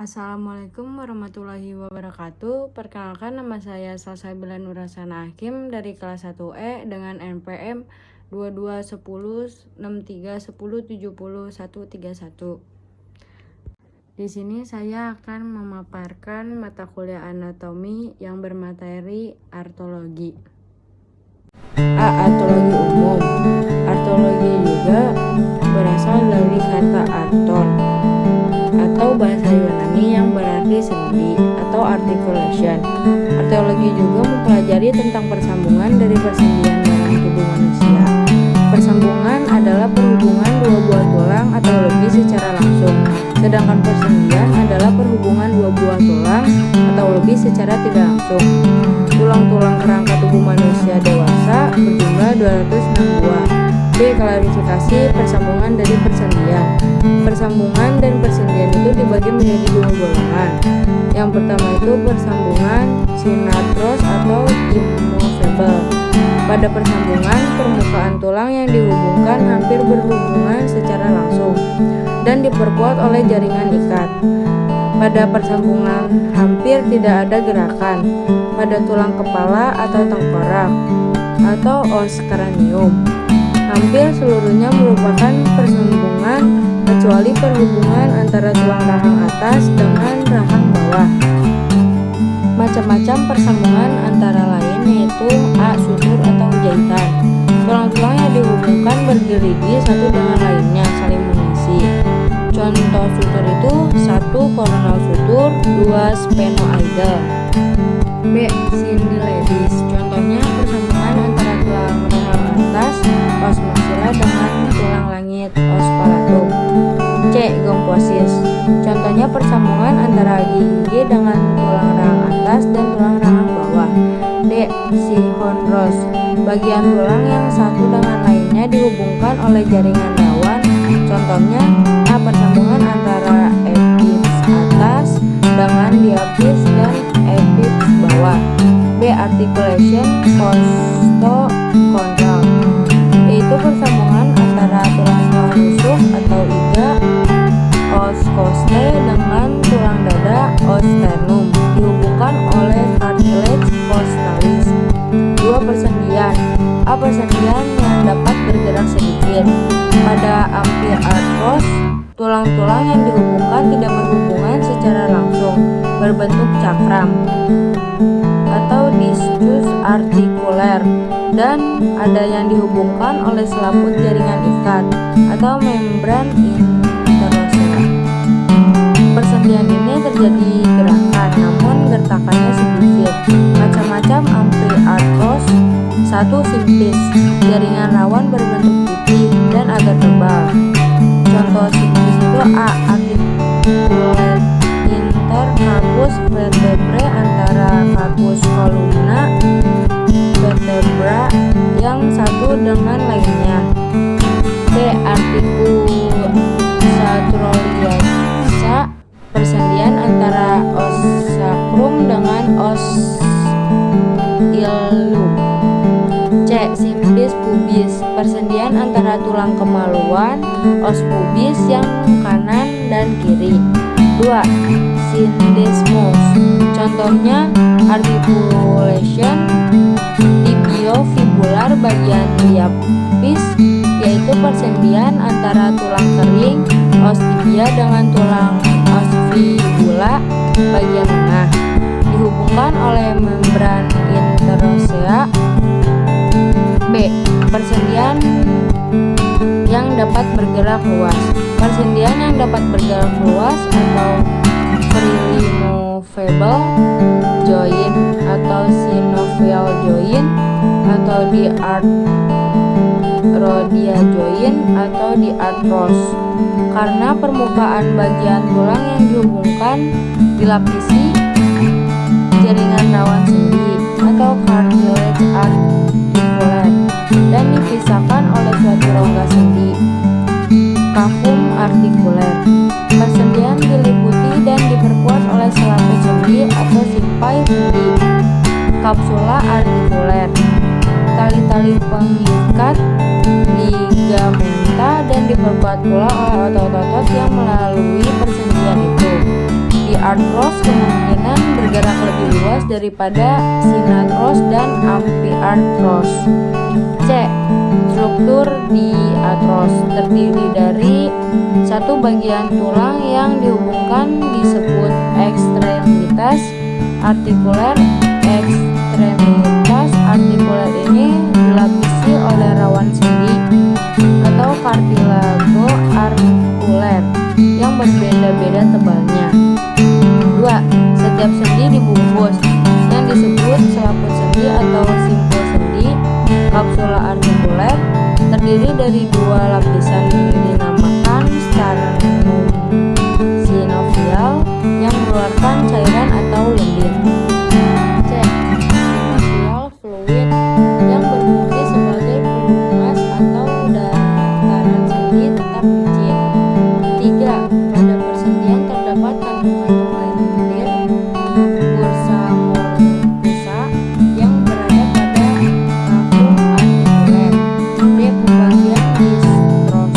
Assalamualaikum warahmatullahi wabarakatuh. Perkenalkan, nama saya Salsabila Nurhasana Hakim dari kelas 1E dengan NPM 22106310703131. Di sini saya akan memaparkan mata kuliah anatomi yang bermateri artologi. Artologi umum. Artologi juga berasal dari kata arton atau bahasa Yunani yang berarti sendi atau articulation. Artologi juga mempelajari tentang persambungan dari persendian dalam tubuh manusia. Persambungan adalah perhubungan dua buah tulang atau lebih secara langsung, sedangkan persendian adalah perhubungan dua buah tulang atau lebih secara tidak langsung. Tulang-tulang kerangka tubuh manusia dewasa berjumlah 206 buah. Klarifikasi persambungan dari persendian. Persambungan dan persendian itu dibagi menjadi dua golongan. Yang pertama itu persambungan synartros atau immovable. Pada persambungan, permukaan tulang yang dihubungkan hampir berhubungan secara langsung dan diperkuat oleh jaringan ikat. Pada persambungan hampir tidak ada gerakan. Pada tulang kepala atau tengkorak atau os cranium, hampir seluruhnya merupakan persambungan kecuali perhubungan antara tulang rahang atas dengan rahang bawah. Macam-macam persambungan antara lain yaitu sutur atau jahitan. Tulang-tulang yang dihubungkan bergerigi satu dengan lainnya, saling mengisi. Contoh sutur itu 1. Coronal sutur, 2. sphenoidal. B. Syndiledis. Contohnya persambungan antara tulang rahang atas os maxilla dengan tulang langit os palatum. C. Gomphoses. Contohnya persambungan antara gigi dengan tulang rahang atas dan tulang rahang bawah. D. Siphonros. Bagian tulang yang satu dengan lainnya dihubungkan oleh jaringan rawan. Contohnya A. Persambungan antara epips atas dengan diapis dan epips bawah. B. Articulation costochondral, yaitu persambungan antara tulang-tulang rusuk atau iga os costae dengan tulang dada os sternum, dihubungkan oleh cartilage costalis. 2. Persendian. A. Persendian yang dapat bergerak sedikit. Pada ampiarthros, tulang-tulang yang dihubungkan tidak berhubungan secara langsung, berbentuk cakram atau discus articular, dan ada yang dihubungkan oleh selaput jaringan ikat atau membran interosea. Persendian ini terjadi gerakan, namun gertakannya sedikit. Macam-macam ampiarthros. 1. Simpis. Jaringan rawan berbentuk pipih dan agak tebal. Contoh simpis itu A. Articulate intercarpus vertebrae antara carpus columna vertebra yang satu dengan lainnya. C. Articulosaturoliasa. Persendian antara os sacrum dengan os ilium. C. Simpis pubis. Persendian antara tulang kemaluan os pubis yang kanan dan kiri. 2. Syndesmos. Contohnya articulation tibiofibular bagian diapis, yaitu persendian antara tulang kering os tibia dengan tulang os fibula bagian tengah, dihubungkan oleh membran interosea. B. Persendian yang dapat bergerak luas. Persendian yang dapat bergerak luas atau freely movable joint atau synovial joint atau di arthrodia joint atau di arthros, karena permukaan bagian tulang yang dihubungkan dilapisi jaringan rawan sendi atau cartilage articular dan dipisahkan oleh suatu rongga sendi, cavum articular. Persendian diliputi dan diperkuat oleh selaput sendi atau simpai sendi, kapsula artikuler, tali-tali pengikat, ligamenta, dan diperkuat pula oleh otot-otot yang melalui persendian itu. Di artros kemungkinan bergerak lebih luas daripada sinartros dan amfiartros. C. Struktur di artros terdiri dari satu bagian tulang yang dihubungkan disebut ekstremitas artikuler. Ekstremitas artikuler ini dilapisi oleh rawan sendi atau kartilago artikuler yang berbeda-beda tebalnya. 2. Setiap sendi dibungkus yang disebut selaput sendi atau simpul sendi. Kapsula artikuler terdiri dari dua lapisan dinamakan sternum sinovial yang mengeluarkan cairan atau lendir. C. Sinovial fluid yang berfungsi sebagai pelumas atau dataran sendi tetap licin. 3. Pada persendian terdapat kantung-kantung lendir bursa mortuosa yang berada pada kafum artikuler. D. Pembagian distros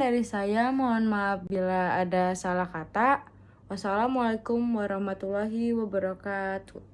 dari saya. Mohon maaf bila ada salah kata. Wassalamualaikum warahmatullahi wabarakatuh.